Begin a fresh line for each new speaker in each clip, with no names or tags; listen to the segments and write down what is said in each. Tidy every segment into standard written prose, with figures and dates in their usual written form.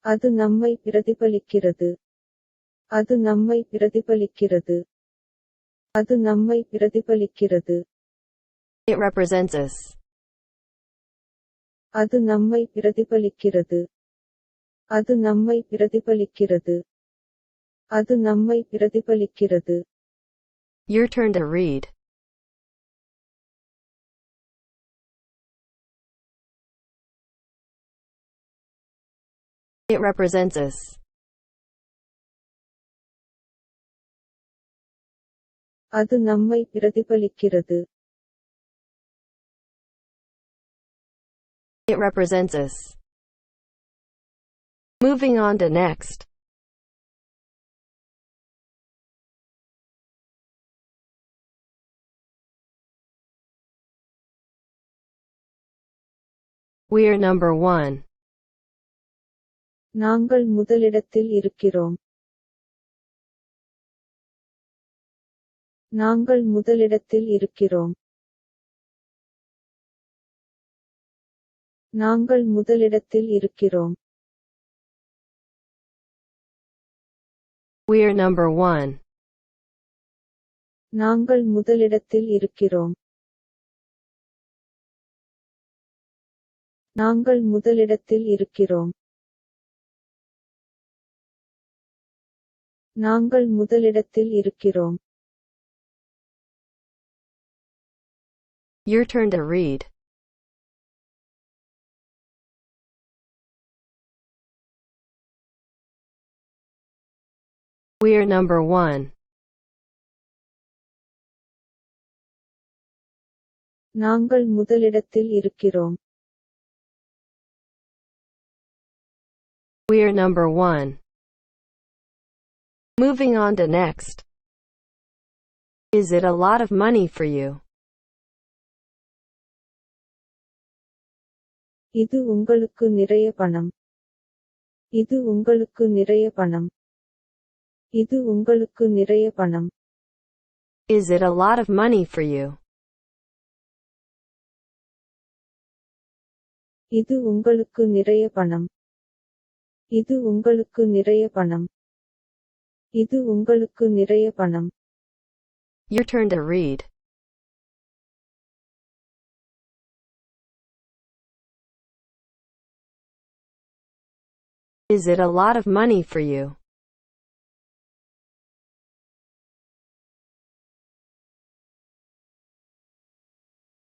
அது நம்மை பிரதிபலிக்கிறது. அது நம்மை பிரதிபலிக்கிறது. அது நம்மை பிரதிபலிக்கிறது.
It represents us.
அது நம்மை பிரதிபலிக்கிறது. அது நம்மை பிரதிபலிக்கிறது. அது நம்மை பிரதிபலிக்கிறது.
Your turn to read. It represents us.
அது நம்மை பிரதிபலிக்கிறது.
It represents us. Moving on to next. We're number 1.
நாங்கள் முதலிடத்தில் இருக்கிறோம். நாங்கள் முதலிடத்தில் இருக்கிறோம். நாங்கள் முதலிடத்தில் இருக்கிறோம்.
We're number 1.
நாங்கள் முதலிடத்தில் இருக்கிறோம். நாங்கள் முதலிடத்தில் இருக்கிறோம். நாங்கள் முதலிடத்தில் இருக்கிறோம்.
Your turn to read. We're number 1.
நாங்கள் முதலிடத்தில் இருக்கிறோம்.
We're number 1. Moving on to next. Is it a lot of money for you?
இது உங்களுக்கு நிறைய பணம். இது உங்களுக்கு நிறைய பணம். இது உங்களுக்கு நிறைய பணம்.
Is it a lot of money for you?
இது உங்களுக்கு நிறைய பணம். இது உங்களுக்கு நிறைய பணம். இது உங்களுக்கு நிறைய பணம்.
Your turn to read. Is it a lot of money for you?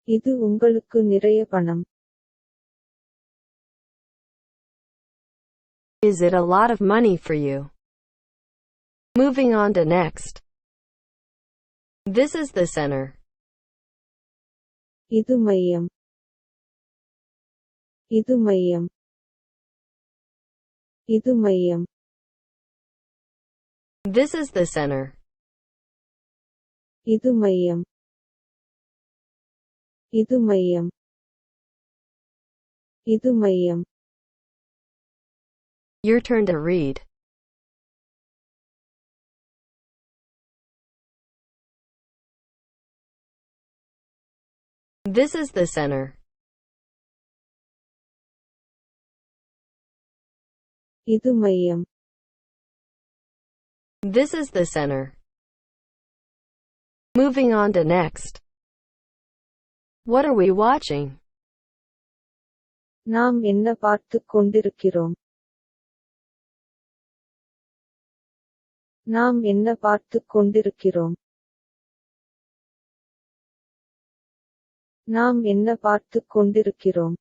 இது உங்களுக்கு நிறைய பணம்.
Is it a lot of money for you? Moving on to next. This is the center.
இது மையம். இது மையம். இது மையம்.
This is the center.
இது மையம். இது மையம். இது மையம்.
Your turn to read. This is the center.
இது மையம்.
This is the center. Moving on to next. What are we watching?
நாம் என்ன பார்த்துக் கொண்டிருக்கிறோம்? நாம் என்ன பார்த்துக் கொண்டிருக்கிறோம்? நாம் என்ன பார்த்துக் கொண்டிருக்கிறோம்?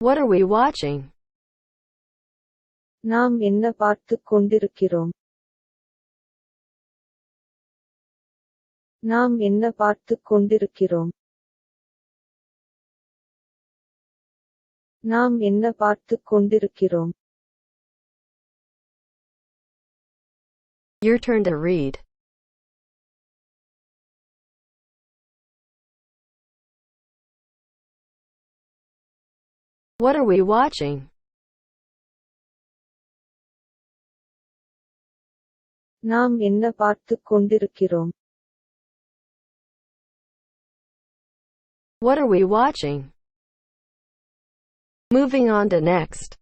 What are we watching?
நாம் என்ன பார்த்துக் கொண்டிருக்கிறோம்? நாம் என்ன பார்த்துக் கொண்டிருக்கிறோம்? நாம் என்ன பார்த்துக் கொண்டிருக்கிறோம்?
Your turn to read. What are we watching?
நாம் என்ன பார்த்துக் கொண்டிருக்கிறோம்?
What are we watching? Moving on to next.